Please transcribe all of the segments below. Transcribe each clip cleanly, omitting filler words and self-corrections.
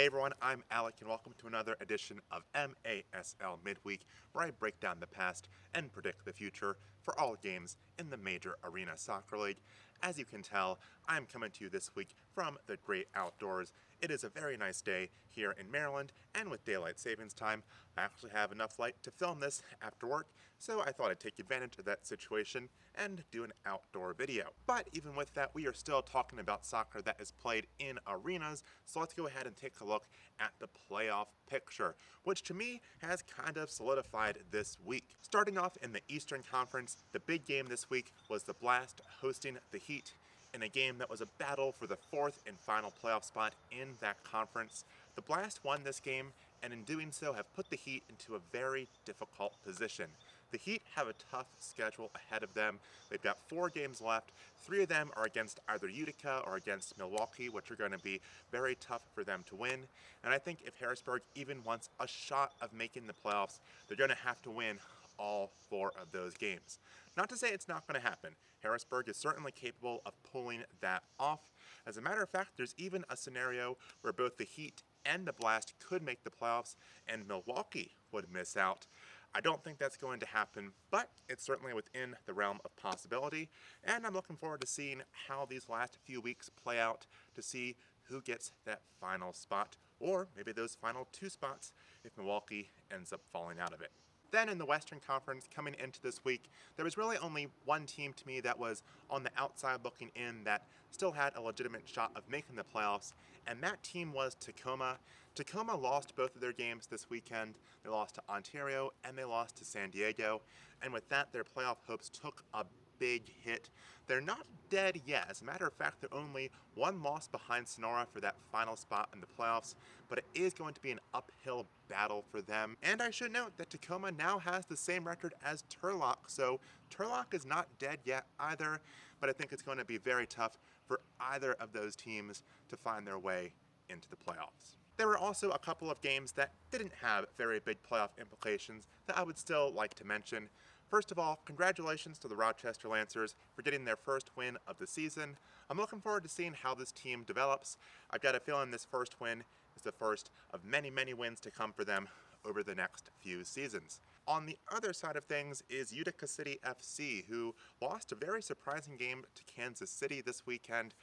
Hey everyone, I'm Alec and welcome to another edition of MASL Midweek, where I break down the past and predict the future for all games in the Major Arena Soccer League. As you can tell, I'm coming to you this week from the great outdoors. It is a very nice day here in Maryland, and with daylight savings time, I actually have enough light to film this after work, so I thought I'd take advantage of that situation and do an outdoor video. But even with that, we are still talking about soccer that is played in arenas, so let's go ahead and take a look at the playoff picture, which to me has kind of solidified this week. Starting off in the Eastern Conference, the big game this week was the Blast hosting the Heat in a game that was a battle for the fourth and final playoff spot in that conference. The Blast won this game, and in doing so have put the Heat into a very difficult position. The Heat have a tough schedule ahead of them. They've got 4 games left. 3 of them are against either Utica or against Milwaukee, which are going to be very tough for them to win. And I think if Harrisburg even wants a shot of making the playoffs, they're going to have to win all 4 of those games. Not to say it's not going to happen. Harrisburg is certainly capable of pulling that off. As a matter of fact, there's even a scenario where both the Heat and the Blast could make the playoffs and Milwaukee would miss out. I don't think that's going to happen, but it's certainly within the realm of possibility, and I'm looking forward to seeing how these last few weeks play out to see who gets that final spot, or maybe those final 2 spots if Milwaukee ends up falling out of it. Then in the Western Conference, coming into this week, there was really only one team to me that was on the outside looking in that still had a legitimate shot of making the playoffs, and that team was Tacoma. Tacoma lost both of their games this weekend. They lost to Ontario and they lost to San Diego, and with that, their playoff hopes took a big hit. They're not dead yet. As a matter of fact, they're only 1 loss behind Sonora for that final spot in the playoffs, but it is going to be an uphill battle for them. And I should note that Tacoma now has the same record as Turlock, so Turlock is not dead yet either, but I think it's going to be very tough for either of those teams to find their way into the playoffs. There were also a couple of games that didn't have very big playoff implications that I would still like to mention. First of all, congratulations to the Rochester Lancers for getting their first win of the season. I'm looking forward to seeing how this team develops. I've got a feeling this first win is the first of many, many wins to come for them over the next few seasons. On the other side of things is Utica City FC, who lost a very surprising game to Kansas City this weekend.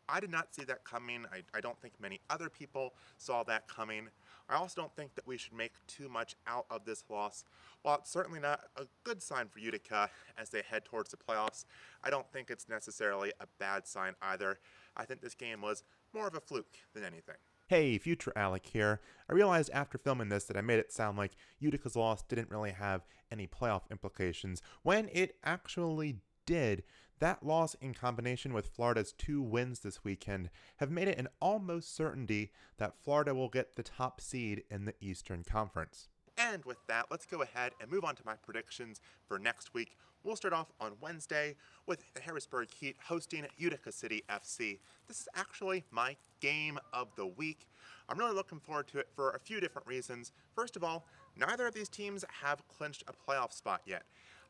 I did not see that coming. I don't think many other people saw that coming. I also don't think that we should make too much out of this loss. While it's certainly not a good sign for Utica as they head towards the playoffs, I don't think it's necessarily a bad sign either. I think this game was more of a fluke than anything. Hey, Future Alec here. I realized after filming this that I made it sound like Utica's loss didn't really have any playoff implications, when it actually did. That loss in combination with Florida's 2 wins this weekend have made it an almost certainty that Florida will get the top seed in the Eastern Conference. And with that, let's go ahead and move on to my predictions for next week. We'll start off on Wednesday with the Harrisburg Heat hosting Utica City FC. This is actually my game of the week. I'm really looking forward to it for a few different reasons. First of all, neither of these teams have clinched a playoff spot yet.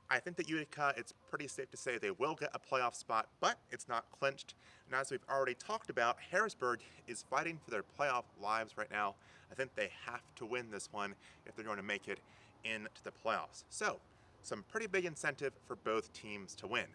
I think that Utica, it's pretty safe to say they will get a playoff spot, but it's not clinched. And as we've already talked about, Harrisburg is fighting for their playoff lives right now. I think they have to win this one if they're going to make it into the playoffs. So, some pretty big incentive for both teams to win.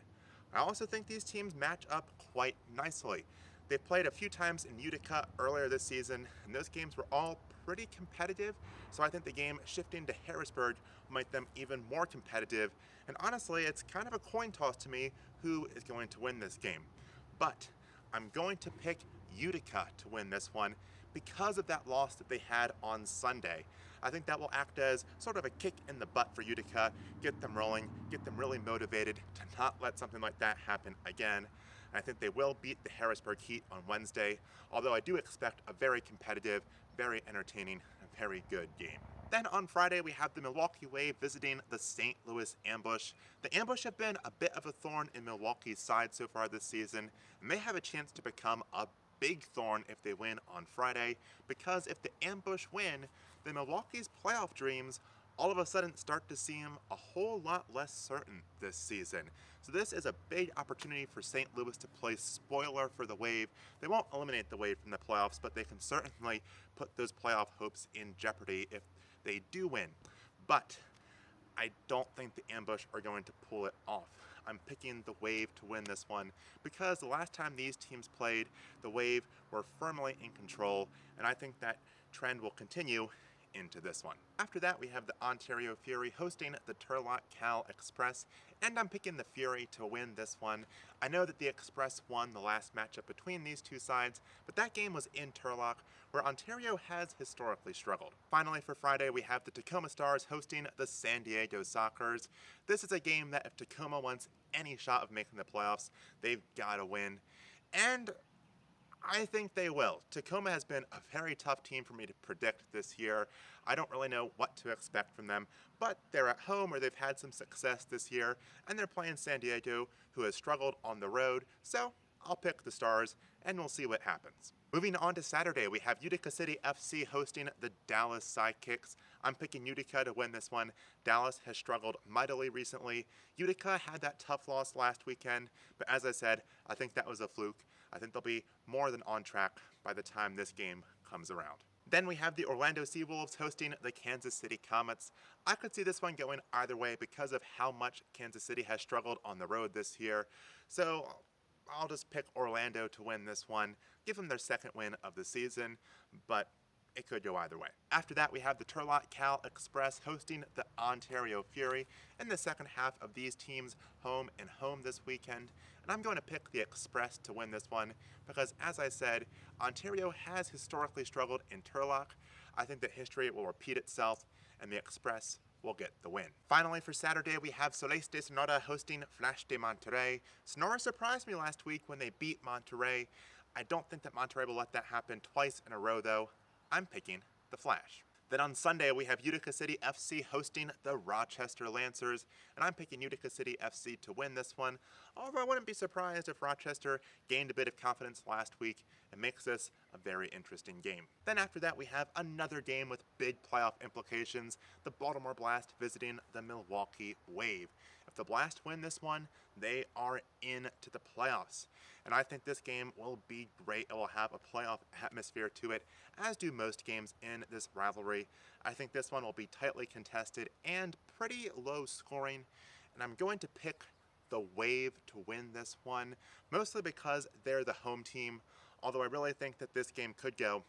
I also think these teams match up quite nicely. They've played a few times in Utica earlier this season, and those games were all pretty competitive, so I think the game shifting to Harrisburg will make them even more competitive, and honestly, it's kind of a coin toss to me who is going to win this game. But I'm going to pick Utica to win this one because of that loss that they had on Sunday. I think that will act as sort of a kick in the butt for Utica, get them rolling, get them really motivated to not let something like that happen again. And I think they will beat the Harrisburg Heat on Wednesday, although I do expect a very competitive, very entertaining, and very good game. Then on Friday, we have the Milwaukee Wave visiting the St. Louis Ambush. The Ambush have been a bit of a thorn in Milwaukee's side so far this season, and they have a chance to become a big thorn if they win on Friday, because if the Ambush win, then Milwaukee's playoff dreams all of a sudden start to seem a whole lot less certain this season. So this is a big opportunity for St. Louis to play spoiler for the Wave. They won't eliminate the Wave from the playoffs, but they can certainly put those playoff hopes in jeopardy if they do win. But I don't think the Ambush are going to pull it off. I'm picking the Wave to win this one because the last time these teams played, the Wave were firmly in control, and I think that trend will continue into this one. After that, we have the Ontario Fury hosting the Turlock Cal Express, and I'm picking the Fury to win this one. I know that the Express won the last matchup between these two sides, but that game was in Turlock, where Ontario has historically struggled. Finally, for Friday, we have the Tacoma Stars hosting the San Diego Sockers. This is a game that if Tacoma wants any shot of making the playoffs, they've got to win. And I think they will. Tacoma has been a very tough team for me to predict this year. I don't really know what to expect from them, but they're at home or they've had some success this year, and they're playing San Diego, who has struggled on the road, so I'll pick the Stars, and we'll see what happens. Moving on to Saturday, we have Utica City FC hosting the Dallas Sidekicks. I'm picking Utica to win this one. Dallas has struggled mightily recently. Utica had that tough loss last weekend, but as I said, I think that was a fluke. I think they'll be more than on track by the time this game comes around. Then we have the Orlando Seawolves hosting the Kansas City Comets. I could see this one going either way because of how much Kansas City has struggled on the road this year. So I'll just pick Orlando to win this one, give them their second win of the season, but it could go either way. After that, we have the Turlock Cal Express hosting the Ontario Fury in the second half of these teams home and home this weekend. And I'm going to pick the Express to win this one because, as I said, Ontario has historically struggled in Turlock. I think that history will repeat itself and the Express will get the win. Finally, for Saturday, we have Soleil de Sonora hosting Flash de Monterrey. Sonora surprised me last week when they beat Monterrey. I don't think that Monterrey will let that happen twice in a row, though. I'm picking the Flash. Then on Sunday, we have Utica City FC hosting the Rochester Lancers, and I'm picking Utica City FC to win this one, although I wouldn't be surprised if Rochester gained a bit of confidence last week and makes this a very interesting game. Then after that, we have another game with big playoff implications, the Baltimore Blast visiting the Milwaukee Wave. If the Blast win this one, they are into the playoffs. And I think this game will be great. It will have a playoff atmosphere to it, as do most games in this rivalry. I think this one will be tightly contested and pretty low scoring. And I'm going to pick the Wave to win this one, mostly because they're the home team, although I really think that this game could go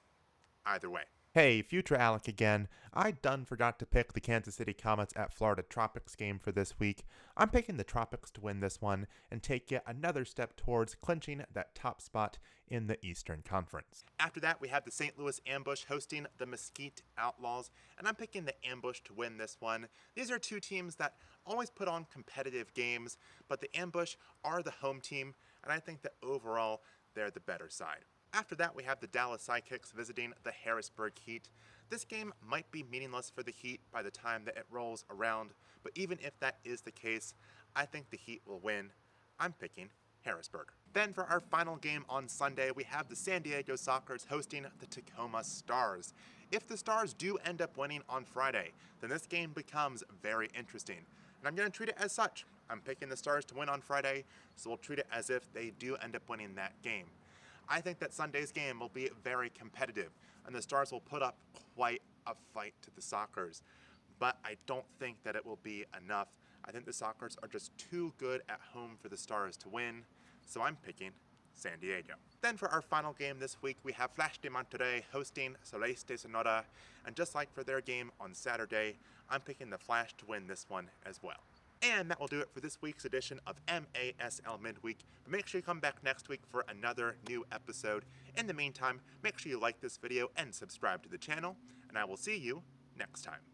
either way. Hey, Future Alec again. I done forgot to pick the Kansas City Comets at Florida Tropics game for this week. I'm picking the Tropics to win this one and take yet another step towards clinching that top spot in the Eastern Conference. After that, we have the St. Louis Ambush hosting the Mesquite Outlaws, and I'm picking the Ambush to win this one. These are two teams that always put on competitive games, but the Ambush are the home team, and I think that overall, they're the better side. After that, we have the Dallas Sidekicks visiting the Harrisburg Heat. This game might be meaningless for the Heat by the time that it rolls around, but even if that is the case, I think the Heat will win. I'm picking Harrisburg. Then for our final game on Sunday, we have the San Diego Sockers hosting the Tacoma Stars. If the Stars do end up winning on Friday, then this game becomes very interesting. And I'm going to treat it as such. I'm picking the Stars to win on Friday, so we'll treat it as if they do end up winning that game. I think that Sunday's game will be very competitive, and the Stars will put up quite a fight to the Sockers. But I don't think that it will be enough. I think the Sockers are just too good at home for the Stars to win, so I'm picking San Diego. Then for our final game this week, we have Flash de Monterrey hosting Soleil de Sonora, and just like for their game on Saturday, I'm picking the Flash to win this one as well. And that will do it for this week's edition of MASL Midweek. But make sure you come back next week for another new episode. In the meantime, make sure you like this video and subscribe to the channel, and I will see you next time.